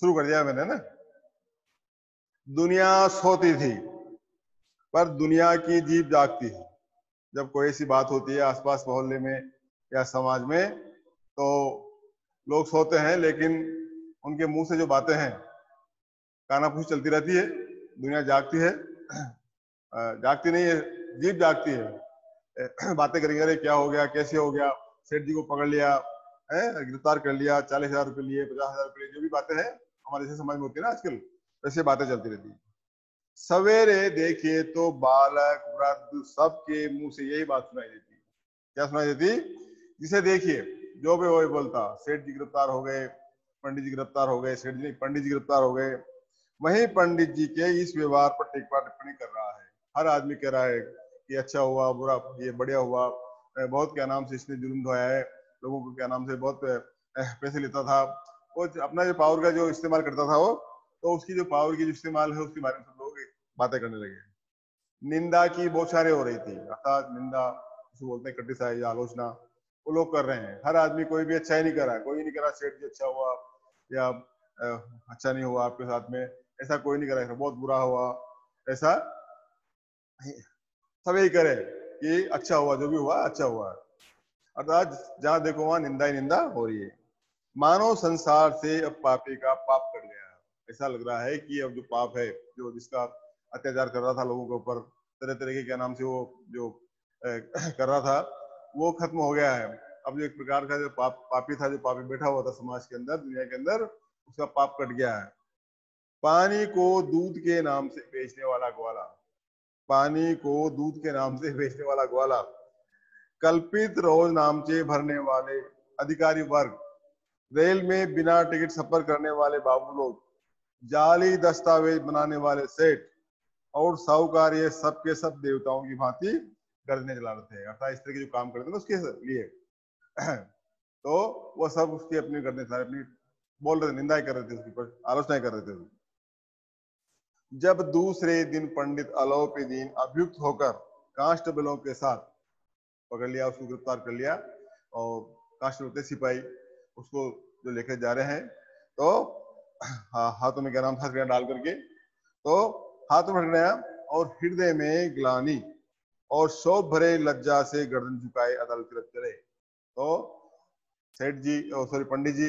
शुरू कर दिया मैंने ना। दुनिया सोती थी पर दुनिया की जीभ जागती है। जब कोई ऐसी बात होती है आसपास मोहल्ले में या समाज में, तो लोग सोते हैं लेकिन उनके मुंह से जो बातें हैं कानाफूसी चलती रहती है। दुनिया जागती है, जागती नहीं है, जीभ जागती है। बातें करेंगे, अरे क्या हो गया, कैसे हो गया, सेठ जी को पकड़ लिया है, गिरफ्तार कर लिया, 40,000 रुपये लिए, 50,000 रुपये लिए, जो भी बातें हैं हमारे जैसे समाज में होती है ना आजकल, वैसे बातें चलती रहती है। सवेरे देखिए तो बालक वृद्ध सबके मुंह से यही बात सुनाई देती है। क्या सुनाई देती? जिसे देखिए जो भी वही बोलता, सेठ जी गिरफ्तार हो गए, पंडित जी गिरफ्तार हो गए, सेठ जी पंडित जी गिरफ्तार हो गए। वही पंडित जी के इस व्यवहार पर टिप्पा टिप्पणी कर रहा है। हर आदमी कह रहा है कि अच्छा हुआ, बुरा, ये बढ़िया हुआ, बहुत क्या नाम से इसने जुल्म ढोया है, लोगों को क्या नाम से बहुत पैसे लेता था, वो अपना जो पावर का जो इस्तेमाल करता था वो, तो उसकी जो पावर की जो इस्तेमाल है उसके बारे में सब लोग बातें करने लगे। निंदा की बौछारें हो रही थी, अर्थात निंदा जिसे बोलते हैं, क्रिटिसाइज, आलोचना, वो लोग कर रहे हैं। हर आदमी, कोई भी अच्छा ही नहीं कर रहा है, कोई नहीं कर रहा सेठ जी अच्छा हुआ या अच्छा नहीं हुआ आपके साथ में, ऐसा कोई नहीं कर रहा है, बहुत बुरा हुआ, ऐसा सब यही करे कि अच्छा हुआ, जो भी हुआ अच्छा हुआ। अर्थात जहां देखो वहां निंदा ही निंदा हो रही है। मानव संसार से अब पापी का पाप कट गया है। ऐसा लग रहा है कि अब जो पाप है, जो जिसका अत्याचार कर रहा था लोगों के ऊपर, तरह तरह के क्या नाम से वो जो कर रहा था, वो खत्म हो गया है। अब जो एक प्रकार का जो पापी था, जो पापी बैठा हुआ था समाज के अंदर, दुनिया के अंदर, उसका पाप कट गया है। पानी को दूध के नाम से बेचने वाला ग्वाला, पानी को दूध के नाम से बेचने वाला ग्वाला, कल्पित रोज नामचे भरने वाले अधिकारी वर्ग, रेल में बिना टिकट सफर करने वाले बाबू लोग, जाली दस्तावेज बनाने वाले सेठ और साहूकार, ये सब के सब देवताओं की भांति गर्दनें चला रहे थे। अर्थात इस तरह के जो काम करते थे उसके लिए तो वो सब उसकी अपनी गर्दनें चला, अपनी बोल रहे थे, निंदा कर रहे थे, उसकी पर आलोचना कर रहे थे। जब दूसरे दिन पंडित अलोपीदीन अभियुक्त होकर कांस्टेबलों के साथ पकड़ लिया, उसको गिरफ्तार कर लिया, और कांस्टेबल सिपाही उसको जो लेकर जा रहे हैं, तो हाथों में क्या नाम था डाल करके, तो हाथों में गया और हृदय में ग्लानि और शोभ भरे लज्जा से गर्दन झुकाए अदालत की तरफ चले। तो सेठ जी, सॉरी पंडित जी,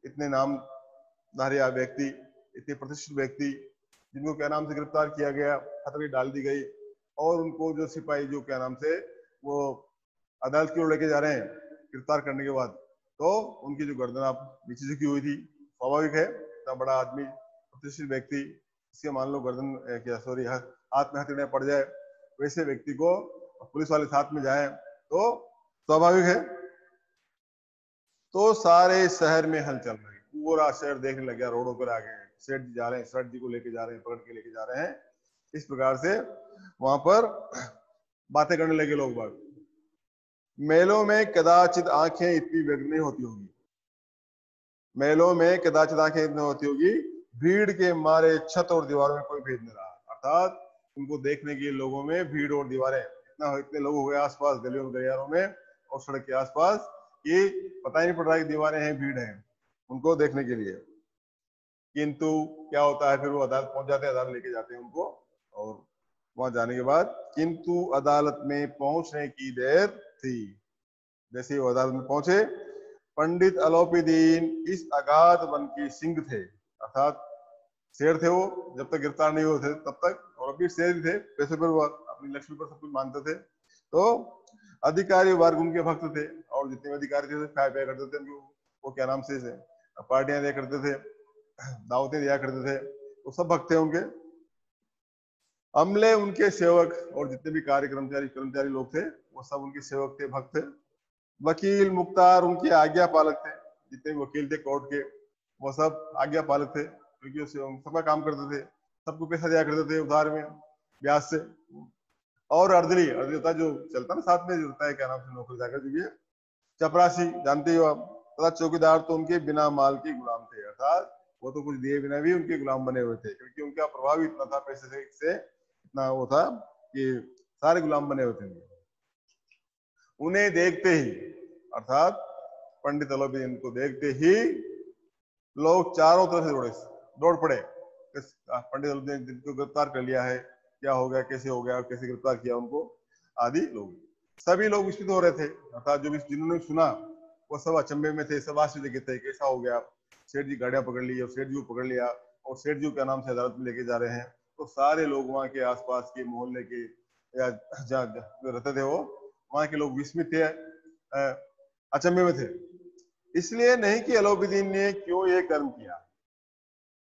इतने नामधारी व्यक्ति, इतने प्रतिष्ठित व्यक्ति, जिनको क्या नाम से गिरफ्तार किया गया, हथकड़ी डाल दी गई, और उनको जो सिपाही जो क्या नाम से वो अदालत की ओर लेके जा रहे हैं गिरफ्तार करने के बाद, तो उनकी जो गर्दन आप नीचे झुकी हुई थी, स्वाभाविक है, इतना बड़ा आदमी, प्रतिष्ठित व्यक्ति, इसके मान लो गर्दन क्या सॉरी हाथ में हथकड़ियां पड़ जाए, वैसे व्यक्ति को पुलिस वाले साथ में जाए तो स्वाभाविक है। तो सारे शहर में हलचल रही, पूरा शहर देखने लग गया, रोडों पर आ गए, सेठ जी जा रहे हैं, सेठ जी को लेके जा रहे हैं, पकड़ के लेके जा रहे हैं, इस प्रकार से वहां पर बातें करने लगे लोग बाग। मेलों में कदाचित आंखें इतनी व्यग्र नहीं होती होंगी, मेलों में कदाचित आंखें इतनी होती होगी, भीड़ के मारे छत और दीवारों में कोई भेद नहीं रहा। अर्थात उनको देखने के लोगों में भीड़ और दीवारें, इतने लोग हो गए आसपास, गलियों गलियारों में और सड़क के आसपास, कि पता ही नहीं पड़ रहा कि दीवारें हैं, भीड़ है उनको देखने के लिए। किंतु क्या होता है, फिर वो अदालत पहुंच जाते हैं, अदालत लेके जाते हैं उनको, और वहां जाने के बाद किंतु अदालत में पहुंचने की देर थी। जैसे वो अदालत में पहुंचे, पंडित अलोपीदीन इस अगाध वन के सिंह थे, अर्थात शेर थे वो, जब तक गिरफ्तार नहीं हुए थे तब तक, और अभी शेर ही थे, पैसे पर वो अपनी लक्ष्मी पर सब कुछ मानते थे। तो अधिकारी वर्ग उनके भक्त थे, और जितने अधिकारी थे खाया पिया करते थे, वो क्या नाम से पार्टियां दिया करते थे, दावतें दिया करते थे, तो सब भक्त थे उनके। अमले उनके सेवक, और जितने भी कर्मचारी लोग थे वो सब उनके सेवक थे, भक्त थे। वकील मुख्तार उनके आज्ञा पालक थे, जितने भी वकील थे कोर्ट के, वो सब आज्ञा पालक थे, क्योंकि सबका काम करते थे, सबको पैसा दिया करते थे उधार में, ब्याज से। और अर्दली होता जो चलता ना साथ में, जो होता है क्या नाम से नौकरी जाकर, जो भी है चपरासी, जानते हो आप, तथा चौकीदार तो उनके बिना माल के गुलाम थे, अर्थात वो तो कुछ दिए बिना भी उनके गुलाम बने हुए थे, क्योंकि उनका प्रभाव इतना था पैसे से इतना वो था कि सारे गुलाम बने हुए थे। उन्हें देखते ही, अर्थात पंडित अलोपीदीन को देखते ही लोग चारों तरफ से दौड़ पड़े, पंडित ने जिनको गिरफ्तार कर लिया है, क्या हो गया, कैसे हो गया, कैसे गिरफ्तार किया उनको, आदि लोग, सभी लोग विस्मित हो रहे थे। अर्थात जो भी जिन्होंने सुना वो सब अचंभे में थे, सब आश्चर्य थे, कैसा हो गया, सेठ जी गाड़ियां पकड़ ली और सेठ जी को पकड़ लिया और सेठ जी के नाम से अदालत में लेके जा रहे हैं। तो सारे लोग वहाँ के आसपास के मोहल्ले के या जहाँ रहते थे वो वहाँ के लोग विस्मित थे, अचंभे में थे। इसलिए नहीं कि अलाउद्दीन ने क्यों ये कर्म किया,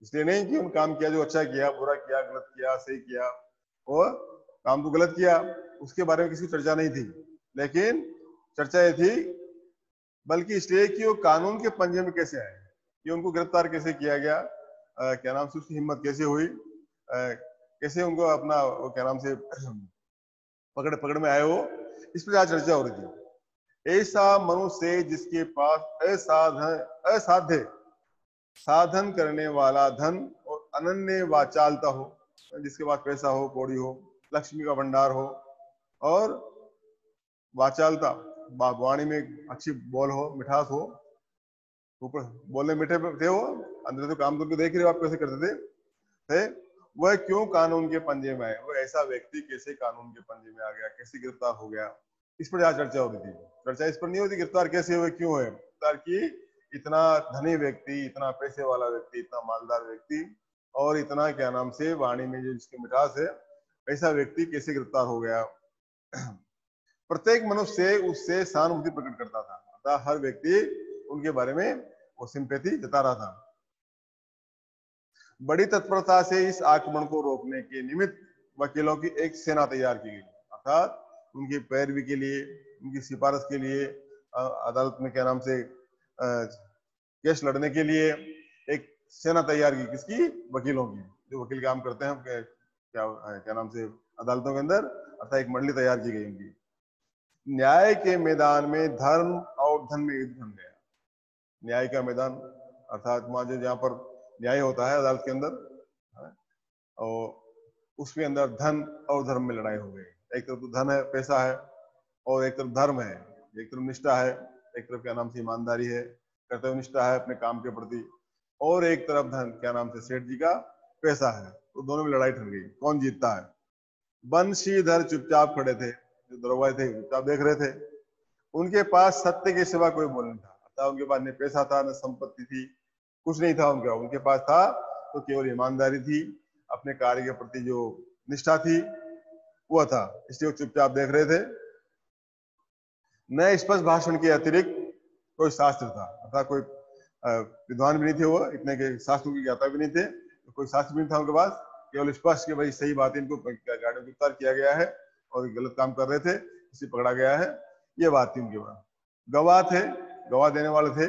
इसलिए नहीं कि उन काम किया जो अच्छा किया, बुरा किया, गलत किया, सही किया, और काम तो गलत किया, उसके बारे में किसी की चर्चा नहीं थी, लेकिन चर्चा ये थी बल्कि इसलिए कि वो कानून के पंजे में कैसे आए, कि उनको गिरफ्तार कैसे किया गया, क्या नाम से उसकी हिम्मत कैसे हुई, कैसे उनको अपना क्या नाम से पकड़ में आए, वो इस पर आज चर्चा हो रही थी। ऐसा मनुष्य जिसके पास असाध्य साधन करने वाला धन और अनन्य वाचालता हो, जिसके पास पैसा हो, कौड़ी हो, लक्ष्मी का भंडार हो और वाचालता, वाणी में अच्छी बोल हो, मिठास हो, ऊपर बोलने मीठे थे वो, अंदर तो काम करके देख रहे हो आप कैसे करते थे, वह क्यों कानून के पंजे में आए, वो ऐसा व्यक्ति कैसे कानून के पंजे में आ गया, कैसे गिरफ्तार हो गया, इस पर आज चर्चा हो रही थी। चर्चा इस पर नहीं होती गिरफ्तार कैसे हुए, क्यों हुए गिरफ्तार, की इतना धनी व्यक्ति, इतना पैसे वाला व्यक्ति, इतना मालदार व्यक्ति और इतना क्या नाम से वाणी में जो जिसकी मिठास है, ऐसा व्यक्ति कैसे गिरफ्तार हो गया। प्रत्येक मनुष्य उससे सहानुभूति प्रकट करता था, अतः हर व्यक्ति उनके बारे में वो सिंपैथी जता रहा था। बड़ी तत्परता से इस आक्रमण को रोकने के निमित्त वकीलों की एक सेना तैयार की गई, अर्थात उनकी पैरवी के लिए, उनकी सिफारिश के लिए, अदालत में क्या नाम से केस लड़ने के लिए एक सेना तैयार की, किसकी, वकीलों की, जो वकील काम करते हैं क्या नाम से अदालतों के अंदर, अर्थात एक मंडली तैयार की गई उनकी। न्याय के मैदान में धर्म और धन में युद्ध बन गया। न्याय का मैदान अर्थात वहां जो जहाँ पर न्याय होता है अदालत के अंदर, और उसके अंदर धन और धर्म में लड़ाई हो गई। एक तरफ तो धन है, पैसा है, और एक तरफ धर्म है, एक तरफ निष्ठा है, एक तरफ क्या नाम से ईमानदारी है, कर्तव्यनिष्ठा है अपने काम के प्रति, और एक तरफ धन क्या नाम से सेठ जी का पैसा है। तो दोनों में लड़ाई ठन गई, कौन जीतता है। बंशीधर चुपचाप खड़े थे, जो दरोगा थे चुपचाप देख रहे थे। उनके पास सत्य के सिवा कोई बोल नहीं था, अर्थात उनके पास न पैसा था, न संपत्ति थी, कुछ नहीं था उनके पास था तो केवल ईमानदारी थी, अपने कार्य के प्रति जो निष्ठा थी वो था, इसलिए वो चुपचाप देख रहे थे। न स्पष्ट भाषण के अतिरिक्त कोई शास्त्र था, अर्थात कोई विद्वान भी नहीं थे, वो इतने के शास्त्रों की ज्ञाता भी नहीं थे, तो कोई शास्त्र भी नहीं था उनके पास, केवल स्पष्ट कि भाई सही बात है, इनको गाड़ी में गिरफ्तार किया गया है और गलत काम कर रहे थे, इसे पकड़ा गया है, ये बात थी उनके पास। गवाह थे, गवाह देने वाले थे,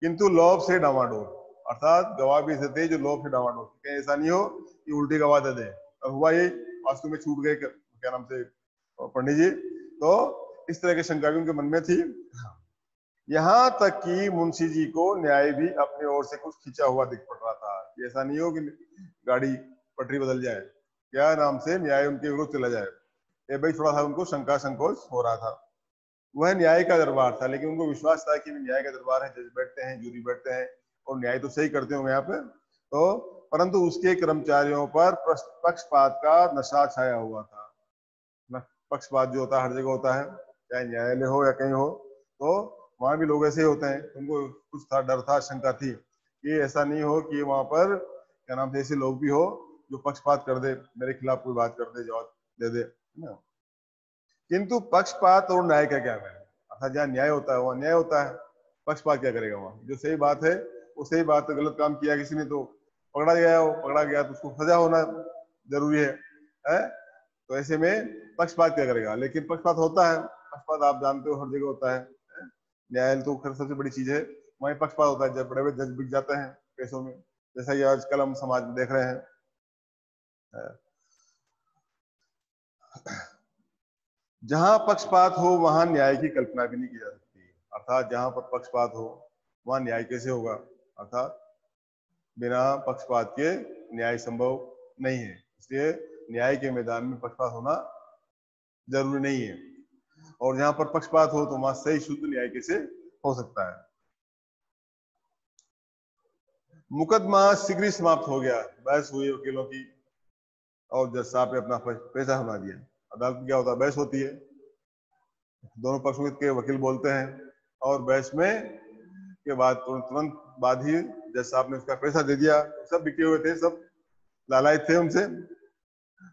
किंतु लोभ से डामाडोल, अर्थात गवाह भी ऐसे थे जो लोभ से डामाडोल, कहीं ऐसा नहीं हो कि उल्टी गवाह दे दे। और हुआ ये वास्तव में छूट गए क्या नाम से पंडित जी, तो इस तरह की शंका भी उनके मन में थी। यहाँ तक कि मुंशी जी को न्याय भी अपनी ओर से कुछ खींचा हुआ दिख पड़ रहा था, कि ऐसा नहीं हो कि गाड़ी पटरी बदल जाए, क्या नाम से न्याय उनके विरुद्ध चला जाए, ये भाई थोड़ा सा उनको शंका संकोच हो रहा था। वह न्याय का दरबार था, लेकिन उनको विश्वास था कि न्याय का दरबार है, जज बैठते हैं, जूरी बैठते हैं और न्याय तो सही करते होंगे यहाँ पे, तो परंतु उसके कर्मचारियों पर पक्षपात का नशा छाया हुआ था। पक्षपात जो होता है हर जगह होता है, चाहे न्यायालय हो या कहीं हो, तो वहां भी लोग ऐसे ही होते हैं। उनको कुछ था, डर था, शंका थी कि ऐसा नहीं हो कि वहां पर क्या नाम से ऐसे लोग भी हो जो पक्षपात कर दे, मेरे खिलाफ कोई बात कर दे, जवाब दे दे ना। किंतु पक्षपात और न्याय का क्या है, अर्थात जहाँ न्याय होता है वहाँ न्याय होता है, पक्षपात क्या करेगा वहाँ, जो सही बात है वो सही बात है, गलत काम किया किसी ने तो पकड़ा गया तो उसको सजा होना जरूरी है? तो ऐसे में पक्षपात क्या करेगा, लेकिन पक्षपात होता है, पक्षपात आप जानते हो हर जगह होता है। न्यायालय तो खैर सबसे बड़ी चीज है, वहीं पक्षपात होता है, जब बड़े बड़े जज बिक जाते हैं पैसों में, जैसा कि आजकल हम समाज में देख रहे हैं। जहां पक्षपात हो वहां न्याय की कल्पना भी नहीं की जा सकती, अर्थात जहां पर पक्षपात हो वहां न्याय कैसे होगा, अर्थात बिना पक्षपात के न्याय संभव नहीं है। इसलिए न्याय के मैदान में पक्षपात होना जरूरी नहीं है, और जहां पर पक्षपात हो तो वहां सही शुद्ध न्याय कैसे हो सकता है। मुकदमा शीघ्र ही समाप्त हो गया, बहस हुई वकीलों की और जज साहब ने अपना फैसला सुना दिया। अदालत में क्या होता है, बहस होती है, दोनों पक्षों के वकील बोलते हैं और बहस में के बाद तुरंत बाद ही जज साहब ने उसका फैसला दे दिया। सब बिके हुए थे, सब लालायित थे, उनसे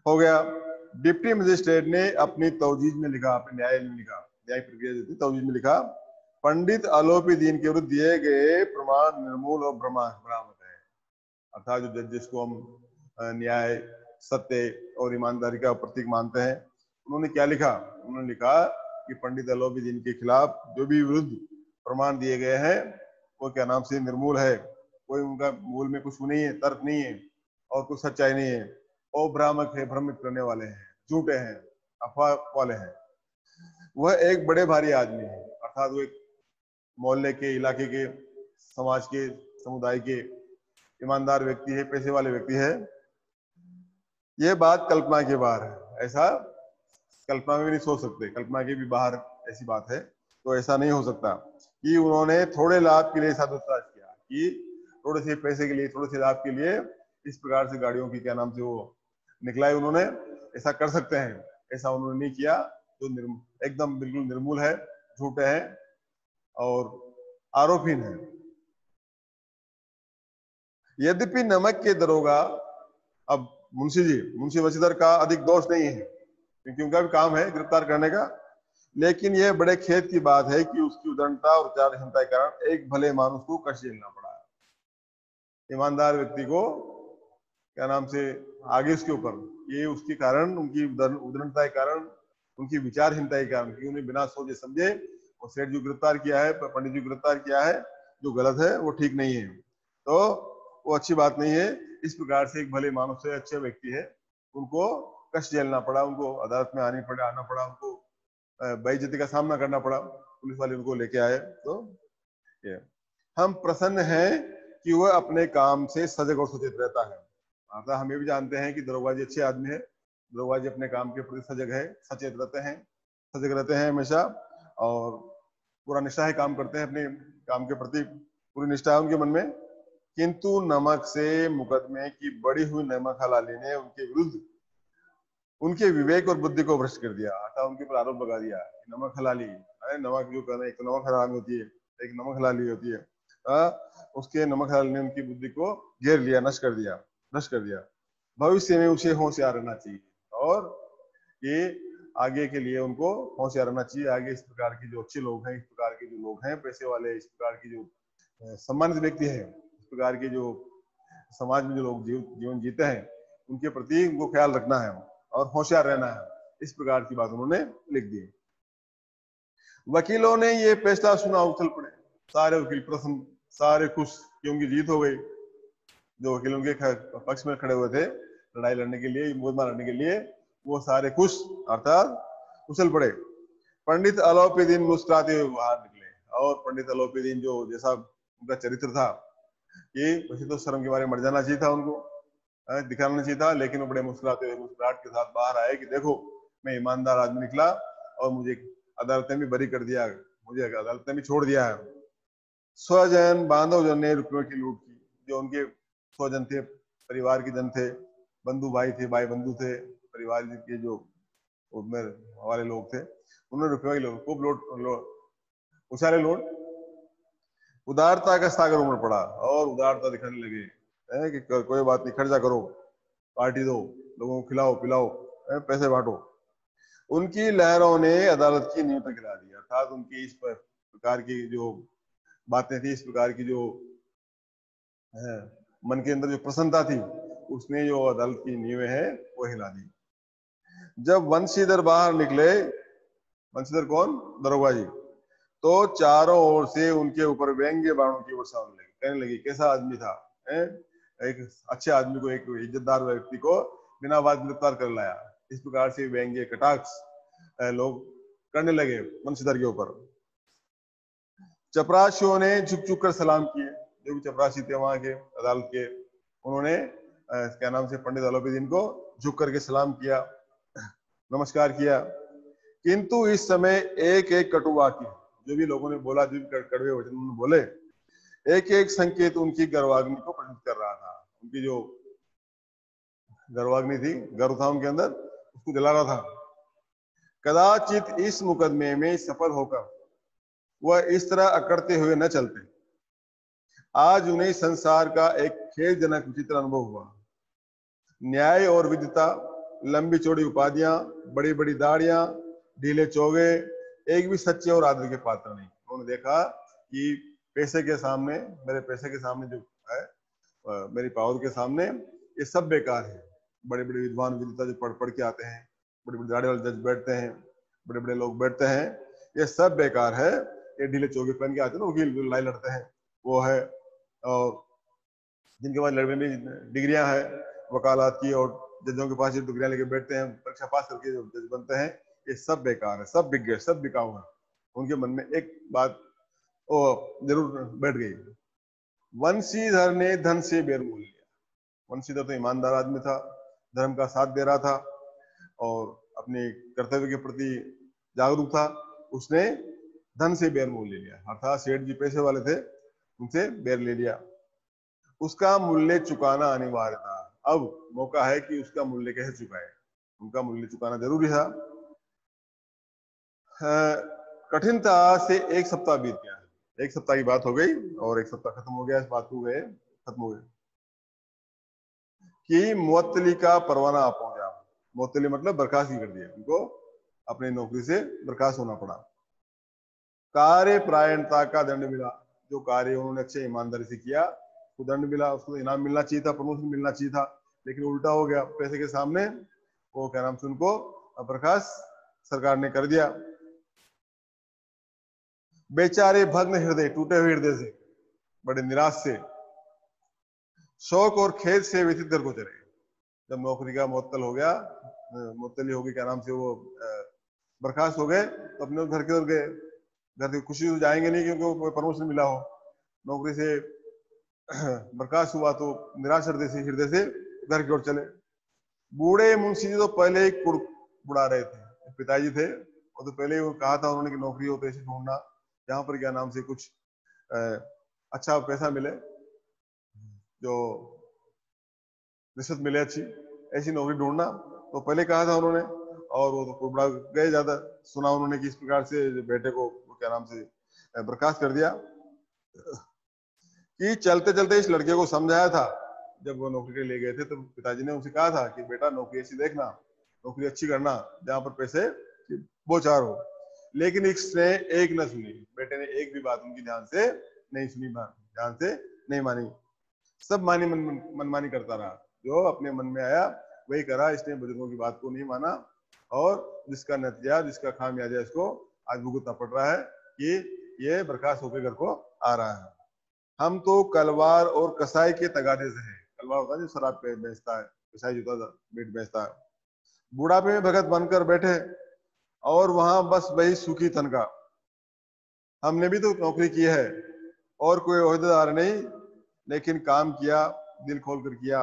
हो गया। डिप्टी मजिस्ट्रेट ने अपनी तौजीज में लिखा, अपने न्यायालय में लिखा, न्याय प्रक्रिया जो थी तौजीज में लिखा, पंडित आलोपीदीन के विरुद्ध दिए गए प्रमाण निर्मूल और बरामद है। अर्थात जो जज जिसको हम न्याय, सत्य और ईमानदारी का प्रतीक मानते हैं, उन्होंने क्या लिखा, उन्होंने लिखा कि पंडित आलोपीदीन के खिलाफ जो भी विरुद्ध प्रमाण दिए गए हैं वो क्या नाम से निर्मूल है, कोई उनका मूल में कुछ नहीं है, तर्क नहीं है और कुछ सच्चाई नहीं है, और भ्रामक है, भ्रमित करने वाले हैं, झूठे हैं, अफवाह वाले हैं। वह एक बड़े भारी आदमी है, अर्थात वो एक मोहल्ले के, इलाके के, समाज के, समुदाय के ईमानदार व्यक्ति है, पैसे वाले व्यक्ति है। ये बात कल्पना के बाहर है, ऐसा कल्पना में भी नहीं सोच सकते, कल्पना के भी बाहर ऐसी बात है। तो ऐसा नहीं हो सकता कि उन्होंने थोड़े लाभ के लिए ऐसा दुष्टाच किया, कि थोड़े से पैसे के लिए, थोड़े से लाभ के लिए इस प्रकार से गाड़ियों की क्या नाम से वो निकलाए, उन्होंने ऐसा कर सकते हैं, ऐसा उन्होंने नहीं किया। जो एकदम बिल्कुल निर्मूल है, झूठे हैं और आरोपहीन है। यद्यपि नमक के दरोगा, अब मुंशी वसीदर का अधिक दोष नहीं है क्योंकि उनका भी काम है गिरफ्तार करने का, लेकिन यह बड़े खेद की बात है कि उसकी उदंडता और विचार क्षमता के कारण एक भले मानुष को कष्ट झेलना पड़ा। ईमानदार व्यक्ति को क्या नाम से आगे उसके ऊपर, ये उसके कारण, उनकी उदंडता के कारण, उनकी विचारहीनता के कारण, कि उन्हें बिना सोचे समझे और सेठ जो गिरफ्तार किया है, पंडित जी गिरफ्तार किया है, जो गलत है वो ठीक नहीं है, तो वो अच्छी बात नहीं है। इस प्रकार से एक भले मानुष से, अच्छे व्यक्ति है, उनको कष्ट झेलना पड़ा, उनको अदालत में आना पड़ा, उनको बेइज्जती का सामना करना पड़ा, पुलिस वाले उनको लेके आए। तो ये हम प्रसन्न हैं कि वह अपने काम से सजग और सचेत रहता है। अर्थात हम ये भी जानते हैं कि दरोगा जी अच्छे आदमी है, दरोगा जी अपने काम के प्रति सजग है, सचेत रहते हैं, सजग रहते हैं हमेशा, और पूरा निष्ठा है काम करते हैं, अपने काम के प्रति पूरी निष्ठा है उनके मन में। किंतु नमक से मुकदमे की बढ़ी हुई नमक हलाली ने उनके विरुद्ध उनके विवेक और बुद्धि को भ्रष्ट कर दिया। अर्थात उनके ऊपर आरोप लगा दिया, नमक हलाली, अरे नमक जो करना, एक तो नमक हरामी होती है, एक नमक हलाली होती है, उसके नमक हलाली ने उनकी बुद्धि को घेर लिया, नष्ट कर दिया। भविष्य में उसे होशियार रहना चाहिए, और ये आगे के लिए उनको होशियार रहना चाहिए। आगे इस प्रकार के जो अच्छे लोग हैं, इस प्रकार के जो लोग हैं पैसे वाले, इस प्रकार की जो सम्मानित व्यक्ति है, इस प्रकार के जो समाज में जो लोग जीवन जीते हैं, उनके प्रति उनको ख्याल रखना है और होशियार रहना है। इस प्रकार की बात उन्होंने लिख दी। वकीलों ने ये फैसला सुना, उछल पड़े सारे वकील, प्रसन्न, सारे खुश कि उनकी जीत हो गई। जो वकील उनके पक्ष में खड़े हुए थे लड़ाई लड़ने के लिए, मुकदमा लड़ने के लिए, वो सारे खुश, अर्थात उछल पड़े। पंडित आलोपीदीन मुस्कुराते हुए बाहर निकले, और पंडित आलोपीदीन जो जैसा उनका चरित्र था, कि वैसे तो शर्म के मारे मर जाना चाहिए था, उनको दिखाना चाहिए था, लेकिन वो बड़े मुस्कुराते हुए, मुस्कुराहट के साथ बाहर आए कि देखो मैं ईमानदार आदमी निकला और मुझे अदालत ने भी बरी कर दिया, मुझे अदालत ने भी छोड़ दिया है। स्वजन बांधव जन ने रुपयों की लूट की, जो उनके स्वजन थे, परिवार के जन थे, बंधु भाई थे, भाई बंधु थे, परिवार के जो वाले लोग थे, उन्होंने रुपयों की लूट, खूब उछाले लूट। उदारता का सागर उमड़ पड़ा और उदारता दिखाने लगे कि कोई बात नहीं, खर्चा करो, पार्टी दो, लोगों को खिलाओ पिलाओ, पैसे बांटो। उनकी लहरों ने अदालत की नींव तक गिरा दी। अर्थात उनकी इस प्रकार की जो बातें थी, इस प्रकार की जो मन के अंदर जो प्रसन्नता थी, उसने जो अदालत की नींवें हैं वो हिला दी। जब वंशीधर बाहर निकले, वंशीधर कौन, दरोगा जी, तो चारों ओर से उनके ऊपर व्यंग्य बाणों की वर्षा होने लगी। कहने लगी कैसा आदमी था, एक अच्छे आदमी को, एक इज्जतदार व्यक्ति को बिना बात गिरफ्तार कर लाया। इस प्रकार से व्यंग्य कटाक्ष लोग करने लगे वंशीधर के ऊपर। चपरासियों ने झुक झुक कर सलाम किए, जो भी चपरासी थे वहां के अदालत के, उन्होंने क्या नाम से पंडित आलोपीदीन को झुक करके सलाम किया, नमस्कार किया। किंतु इस समय एक एक कटु वाक्य, जो भी लोगों ने बोला, जो भी कड़वे वचन उन्होंने बोले, एक एक संकेत उनकी गर्वाग्नि को प्रज्वलित उनकी जो गर्वाग्नि थी, गर्व था उनके अंदर, उसको जला रहा था। कदाचित इस मुकदमे में सफल होकर वह इस तरह अकड़ते हुए न चलते। आज उन्हें संसार का एक खेदजनक विचित्र अनुभव हुआ। न्याय और विद्वता, लंबी चौड़ी उपाधियां, बड़ी बड़ी दाढ़ियां, ढीले चोगे, एक भी सच्चे और आदर के पात्र नहीं। उन्होंने देखा कि पैसे के सामने, मेरे पैसे के सामने जो है, मेरी पावर के सामने, ये सब बेकार है। बड़े बड़े विद्वान विद्वता जो पढ़ पढ़ के आते हैं, बड़े बड़े दाढ़ी वाले जज बैठते हैं, बड़े बड़े लोग बैठते हैं, ये सब बेकार है। ये ढीले चोगे पहन के आते हैं ना, वकील जो लड़ाई लड़ते हैं, वो है। और जिनके पास लड़ने में डिग्रियां हैं वकालत की, और जजों के पास जो डिग्रियां लेके बैठते हैं, परीक्षा पास करके जो जज बनते हैं, ये सब बेकार है, सब बिक गए, सब बिकाऊ है। उनके मन में एक बात ओ जरूर बैठ गई, वंशीधर ने धन से बेरमूल लिया। वंशीधर तो ईमानदार आदमी था, धर्म का साथ दे रहा था और अपने कर्तव्य के प्रति जागरूक था। उसने धन से बेर मोल ले लिया, अर्थात सेठ जी पैसे वाले थे, उनसे बेर ले लिया। उसका मूल्य चुकाना अनिवार्य था। अब मौका है कि उसका मूल्य कैसे चुकाए। उनका मूल्य चुकाना जरूरी था। कठिनता से एक सप्ताह बीत गया। एक सप्ताह की बात हो गई और एक सप्ताह खत्म हो गया, इस बात को गए खत्म हो गए कि मुअत्तली का परवाना आ पहुंचा। मुअत्तली मतलब बर्खास्त कर दिया, उनको अपनी नौकरी से बर्खास्त होना पड़ा। कार्य प्रायणता का दंड मिला। जो कार्य उन्होंने अच्छे ईमानदारी से किया, उसको दंड मिला, उसको इनाम मिलना चाहिए था, प्रमोशन मिलना चाहिए था, लेकिन उल्टा हो गया। पैसे के सामने वो क्या नाम से उनको बर्खास्त सरकार ने कर दिया। बेचारे भग्न हृदय, टूटे हुए हृदय से, बड़े निराश से, शौक और खेद से व्यथित घर को चले। जब नौकरी का मुअत्तल हो गया, मुअत्तली हो गई, क्या नाम से वो बर्खास्त हो गए, तो अपने घर की ओर गए। घर की खुशी से जाएंगे नहीं क्योंकि वो प्रमोशन मिला हो। नौकरी से बर्खास्त हुआ तो निराश हृदय से घर की ओर चले। बूढ़े मुंशी जी तो पहले ही बुढ़ा रहे थे, पिताजी थे, और तो पहले ही वो कहा था उन्होंने कि नौकरी हो तो ऐसे ढूंढना जहां पर क्या नाम से कुछ अच्छा पैसा मिले, जो रिश्वत मिले अच्छी, ऐसी नौकरी ढूंढना, तो पहले कहा था उन्होंने। और वो तो बुढ़ा गए, ज्यादा सुना उन्होंने कि इस प्रकार से बेटे को क्या नाम से बर्खास्त कर दिया। कि चलते चलते इस लड़के को समझाया था। जब वो नौकरी के लिए गए थे तो पिताजी ने उनसे कहा था कि बेटा नौकरी ऐसी देखना, नौकरी अच्छी करना जहां पर पैसे बोचार हो। लेकिन इसने एक न सुनी, बेटे ने एक भी बात उनकी ध्यान से नहीं सुनी, ध्यान से नहीं मानी, सब मनमानी करता रहा। जो अपने मन में आया वही करा। इसने बुजुर्गों की बात को नहीं माना और जिसका नतीजा, जिसका खामियाजा इसको आज भुगतना पड़ रहा है कि ये बर्खास्त होकर घर को आ रहा है। हम तो कलवार और कसाई के तगादे से हैं। कलवार होता है जो शराब पे बेचता है, कसाई जो होता है मीट बेचता है। बुढ़ापे में भगत बनकर बैठे और वहां बस वही सूखी तनख्वाह। हमने भी तो नौकरी की है और कोई ओहदेदार नहीं, लेकिन काम किया, दिल खोल कर किया,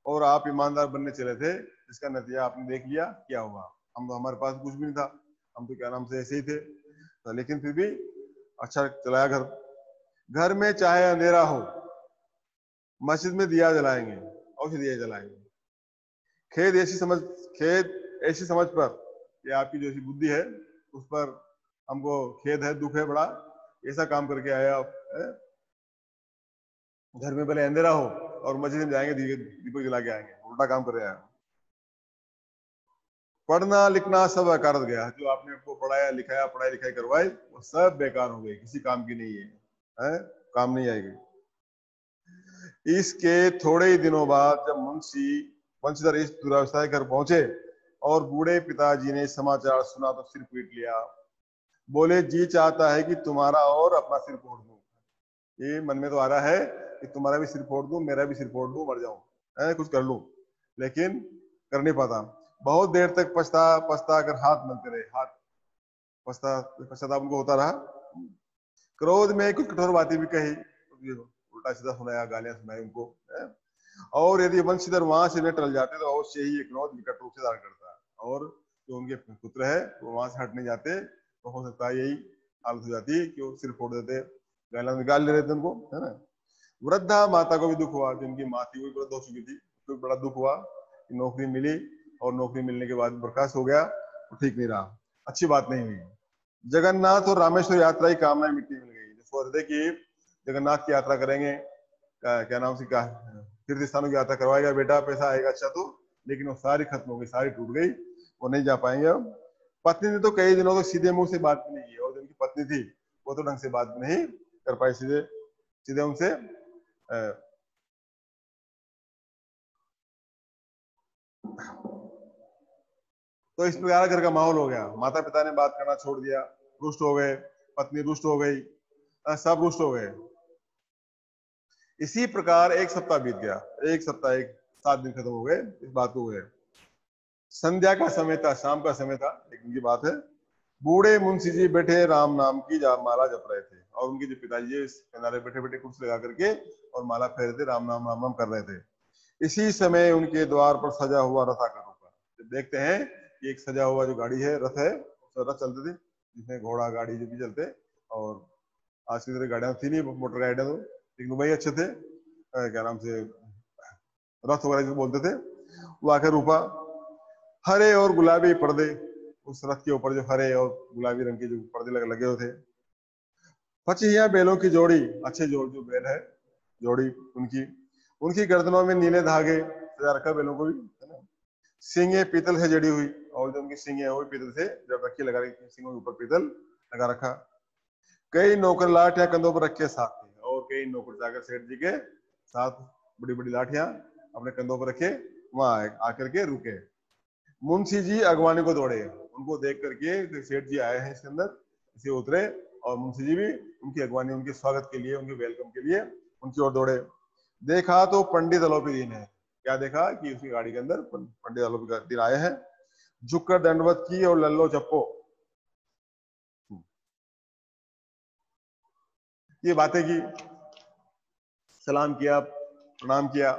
और आप ईमानदार बनने चले थे, इसका नतीजा आपने देख लिया क्या हुआ। हम तो, हमारे पास कुछ भी नहीं था, हम तो क्या नाम से ऐसे ही थे, तो लेकिन फिर भी अच्छा चलाया घर। घर में चाहे अंधेरा हो, मस्जिद में दिया जलाएंगे, और दिया जलाएंगे। खेद ऐसी समझ पर, ये आपकी जो ऐसी बुद्धि है उस पर हमको खेद है, दुख है बड़ा। ऐसा काम करके आया आप, घर में भले अंधेरा हो और मस्जिद में जाएंगे दीपक जला के आएंगे, उल्टा काम कर रहे हैं। पढ़ना लिखना सब अकारत गया। जो आपने आपको पढ़ाया लिखाया, पढ़ाई लिखाई करवाई, वो सब बेकार हो गई, किसी काम की नहीं है, काम नहीं आएगी। इसके थोड़े ही दिनों बाद जब वंशीधर इस दुरावस्था घर पहुंचे और बूढ़े पिताजी ने समाचार सुना तो सिर पीट लिया। बोले, जी चाहता है कि तुम्हारा और अपना सिर फोड़ दूं। ये मन में तो आ रहा है कि तुम्हारा भी सिर फोड़ दूं, मेरा भी सिर फोड़ दूं, मर जाऊं, कुछ कर लूं, लेकिन कर नहीं पाता। बहुत देर तक पछता कर हाथ मलते रहे। हाथ पश्चाताप उनको होता रहा। क्रोध में कुछ कठोर बातें भी कही, उल्टा सीधा सुनाया, गालियां सुनाई उनको। और यदि वंशीधर वहां से न टल जाते तो अवश्य ही ये क्रोध विकट रूप से धारण करता, और जो उनके पुत्र है वो वहां से हट नहीं जाते, तो हो सकता है यही हालत हो जाती कि वो सिर फोड़ देते, गालियां निकाल ले रहे थे उनको, है ना। वृद्धा माता को भी दुख हुआ, जिनकी माँ थी वो भी वृद्ध हो चुकी थी, तो बड़ा दुख हुआ कि नौकरी मिली और नौकरी मिलने के बाद बर्खास्त हो गया, तो ठीक नहीं रहा, अच्छी बात नहीं हुई। जगन्नाथ और रामेश्वर यात्रा की कामनाएं मिट्टी मिल गई। जो सोच रहे कि जगन्नाथ की यात्रा करेंगे, क्या नाम से, क्या तीर्थ स्थानों की यात्रा करवाएगा बेटा, पैसा आएगा अच्छा, तो लेकिन वो सारी खत्म हो गई, सारी टूट गई, वो नहीं जा पाएंगे अब। पत्नी ने तो कई दिनों तक सीधे मुंह से बात भी नहीं की, और जिनकी पत्नी थी वो तो ढंग से बात भी नहीं कर पाई सीधे सीधे उनसे। तो इस प्रकार घर का माहौल हो गया। माता पिता ने बात करना छोड़ दिया, रुष्ट हो गए, पत्नी रुष्ट हो गई, सब रुष्ट हो गए। इसी प्रकार एक सप्ताह बीत गया, एक सप्ताह, एक 7 दिन खत्म हो गए इस बात को हुए। संध्या का समय था, शाम का समय था, एक दिन की बात है। बूढ़े मुंशी जी बैठे राम नाम की माला जप रहे थे, और उनके जो पिताजी किनारे बैठे बैठे कुर्सी लगा करके और माला फेर रहे थे, राम नाम कर रहे थे। इसी समय उनके द्वार पर सजा हुआ रथ आकर रुका। देखते हैं कि एक सजा हुआ जो गाड़ी है, रथ है, रथ चलते थे जिसमें घोड़ा गाड़ी जो भी चलते, और आज की तरह गाड़ियां थी नहीं, मोटर गाड़ियां तो, लेकिन वही अच्छे थे, क्या नाम से, रथ वगैरह जो बोलते थे, वो आकर रुका। हरे और गुलाबी पर्दे उस रथ के ऊपर, जो हरे और गुलाबी रंग के जो पर्दे लगे हुए थे। 25 बैलों की जोड़ी, अच्छे जो बैल है जोड़ी उनकी, उनकी गर्दनों में नीले धागे सजा रखा बैलों को भी, है ना। सींगे पीतल से जड़ी हुई, और जो उनकी सींगे है वो पीतल से जब रखी लगा रखी, सींगों के ऊपर पीतल लगा रखा। कई नौकर लाठियां कंधों पर रखे साथ थे, और कई नौकर जाकर सेठ जी के साथ बड़ी बड़ी लाठियां अपने कंधों पर रखे वहां आकर के रुके। मुंशी जी अगवानी को दौड़े, उनको देख करके सेठ जी आए हैं इसके अंदर, इसे उतरे, और मुंशी जी भी उनकी अगवानी, उनके स्वागत के लिए, उनके वेलकम के लिए उनकी ओर दौड़े। देखा तो पंडित अलोपीदीन है। क्या देखा कि उसकी गाड़ी के अंदर पंडित अलोपीदीन आए हैं। झुककर दंडवत की और लल्लो चप्पो ये बातें की, सलाम किया, प्रणाम किया,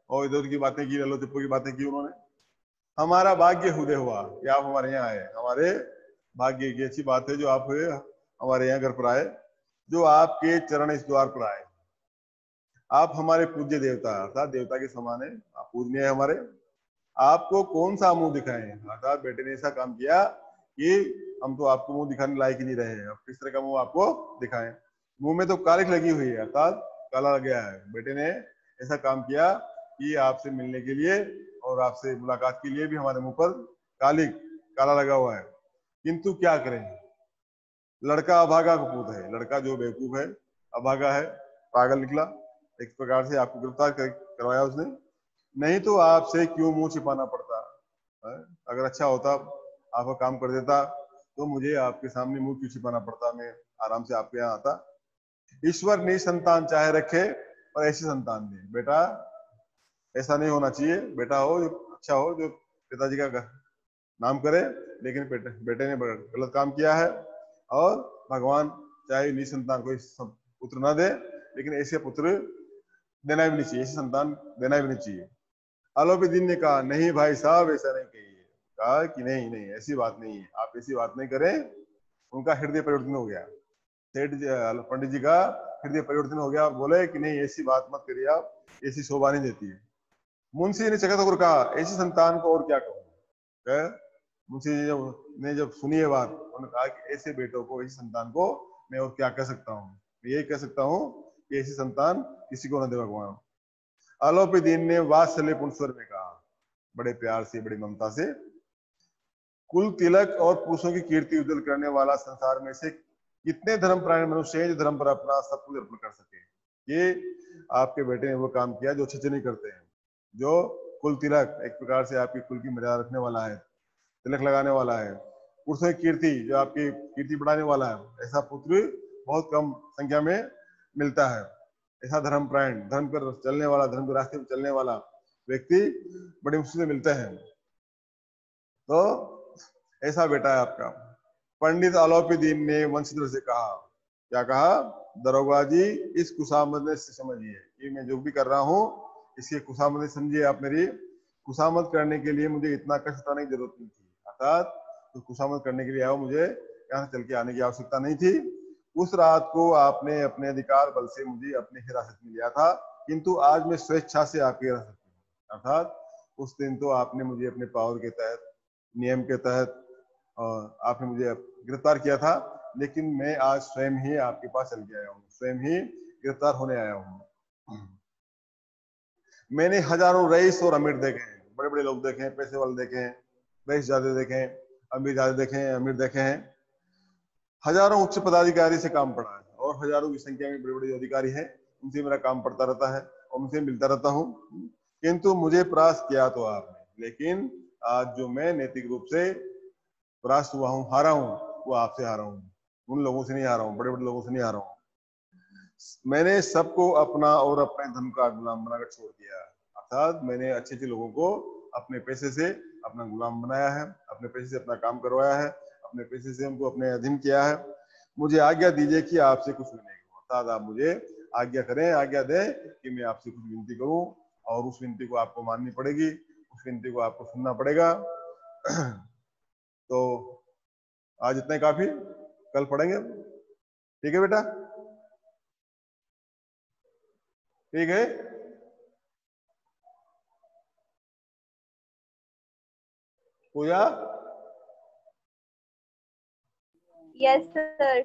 और इधर की बातें की, लल्लो चप्पो की बातें की उन्होंने। हमारा भाग्य उदय हुआ कि आप हमारे यहाँ आए, हमारे भाग्य की अच्छी बात है जो आप हमारे यहाँ घर पर आए, जो आपके चरण इस द्वार पर आए। आप हमारे पूज्य देवता, अर्थात देवता के समान है, आप पूजनीय है हमारे। आपको कौन सा मुंह दिखाएं, अर्थात बेटे ने ऐसा काम किया कि हम तो आपको मुंह दिखाने लायक ही नहीं रहे, अब किस तरह का मुंह आपको दिखाएं। मुंह में तो कालिख लगी हुई है, अर्थात काला लग गया है। बेटे ने ऐसा काम किया कि आपसे मिलने के लिए और आपसे मुलाकात के लिए भी हमारे मुंह पर कालिख, काला लगा हुआ है। किंतु क्या करें, लड़का अभागा का पूत है, लड़का जो बेवकूफ है, अभागा है, पागल निकला, एक प्रकार से आपको गिरफ्तार करवाया उसने। नहीं तो आपसे क्यों मुंह छिपाना पड़ता है? अगर अच्छा होता, आपका काम कर देता, तो मुझे आपके सामने मुंह क्यों छिपाना पड़ता, मैं आराम से आपके यहाँ आता। ईश्वर निसंतान चाहे रखे और ऐसी संतान दे। बेटा ऐसा नहीं होना चाहिए, बेटा हो जो अच्छा हो, जो पिताजी का नाम करे, लेकिन बेटे ने गलत काम किया है, और भगवान चाहे निसंतान कोई पुत्र ना दे, लेकिन ऐसे पुत्र देना भी नहीं चाहिए, ऐसी संतान देना भी नहीं चाहिए। अलोपीदीन ने कहा, नहीं भाई साहब ऐसा नहीं कहिए। कहा कि नहीं नहीं ऐसी बात नहीं है, आप ऐसी बात नहीं करें। उनका हृदय परिवर्तन हो गया, सेठ पंडित जी का हृदय परिवर्तन हो गया, और बोले कि नहीं ऐसी बात मत करिए आप, ऐसी शोभा नहीं देती है। मुंशी ने चकित होकर कहा, ऐसी संतान को और क्या कहूँ। मुंशी जी ने जब सुनी है बात, उन्होंने कहा कि ऐसे बेटों को, ऐसी संतान को मैं और क्या कह सकता हूँ, यही कह सकता हूँ कि ऐसी संतान किसी को न दे भगवान। अलोपीदीन ने वात्सल्यपूर्ण स्वर में कहा, बड़े प्यार से, बड़ी ममता से, कुल तिलक और पुरुषों की कीर्ति उज्जवल करने वाला संसार में से कितने धर्मपरायण मनुष्य हैं जो धर्म पर अपना सब कुछ अर्पण कर सके। ये आपके बेटे ने वो काम किया जो अच्छे नहीं करते हैं, जो कुल तिलक, एक प्रकार से आपकी कुल की मर्यादा रखने वाला है, तिलक लगाने वाला है, पुरुषों की कीर्ति, जो आपकी कीर्ति बढ़ाने वाला है, ऐसा पुत्र बहुत कम संख्या में मिलता है। ऐसा धर्मपरायण, धर्म पर चलने वाला, धर्म के रास्ते पर चलने वाला व्यक्ति बड़ी मुश्किल से मिलते हैं। तो ऐसा बेटा है आपका। पंडित अलोपीदीन ने वंशधर से कहा, क्या कहा, दरोगा जी इस खुशामद से समझिए कि मैं जो भी कर रहा हूँ इसकी खुशामद समझिए आप। मेरी खुशामद करने के लिए मुझे इतना कष्ट उठाने की जरूरत नहीं थी, अर्थात तो खुशामद करने के लिए आओ, मुझे यहाँ से चल के आने की आवश्यकता नहीं थी। उस रात को आपने अपने अधिकार बल से मुझे अपने हिरासत में लिया था, किंतु आज मैं स्वेच्छा से आपकी हिरासत में हूं। अर्थात उस दिन तो आपने मुझे अपने पावर के तहत, नियम के तहत आपने मुझे गिरफ्तार किया था, लेकिन मैं आज स्वयं ही आपके पास चल के आया हूँ, स्वयं ही गिरफ्तार होने आया हूँ। मैंने हजारों रईस और अमीर देखे हैं, बड़े बड़े लोग देखे हैं, पैसे वाले देखे हैं, रईस ज्यादा देखे हैं, अमीर ज्यादा देखे हैं, अमीर देखे हैं। हजारों उच्च पदाधिकारी से काम पड़ा है और हजारों की संख्या में बड़े बड़े अधिकारी हैं, उनसे मेरा काम पड़ता रहता है और उनसे मिलता रहता हूँ, किंतु मुझे परास्त किया तो आपने। लेकिन आज जो मैं नैतिक रूप से परास्त हुआ हूँ, हारा हूँ, वो आपसे हारा हूँ, उन लोगों से नहीं हारा हूँ, बड़े बड़े लोगों से नहीं हारा हूँ। मैंने सबको अपना और अपने धन का गुलाम बनाकर छोड़ दिया। अर्थात मैंने अच्छे अच्छे लोगों को अपने पैसे से अपना गुलाम बनाया है, अपने पैसे से अपना काम करवाया है, अपने पैसे से हमको अपने अधीन किया है। मुझे आज्ञा दीजिए कि आपसे कुछ विनय करूं। अर्थात आप मुझे आज्ञा करें, आज्ञा दें कि मैं आपसे कुछ विनती करूं, और उस विनती को आपको माननी पड़ेगी, उस विनती को आपको सुनना पड़ेगा। तो आज इतना ही काफी, कल पढ़ेंगे। ठीक है बेटा, ठीक है। पूजा, यस सर।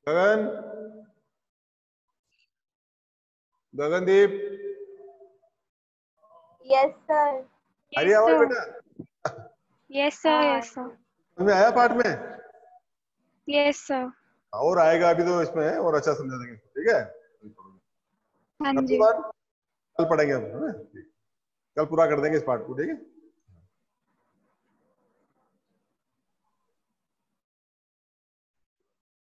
गगन, गगनदीप, यस सर। आ रही आवाज बेटा? यस सर, यस सर, समझ में आया पाठ में? Yes sir. और आएगा अभी तो इसमें, और अच्छा समझा देंगे, ठीक है। हाँ कर जी। दो बात, कल पढ़ेंगे हम, है ना? कल पूरा कर देंगे इस पाठ को, ठीक है।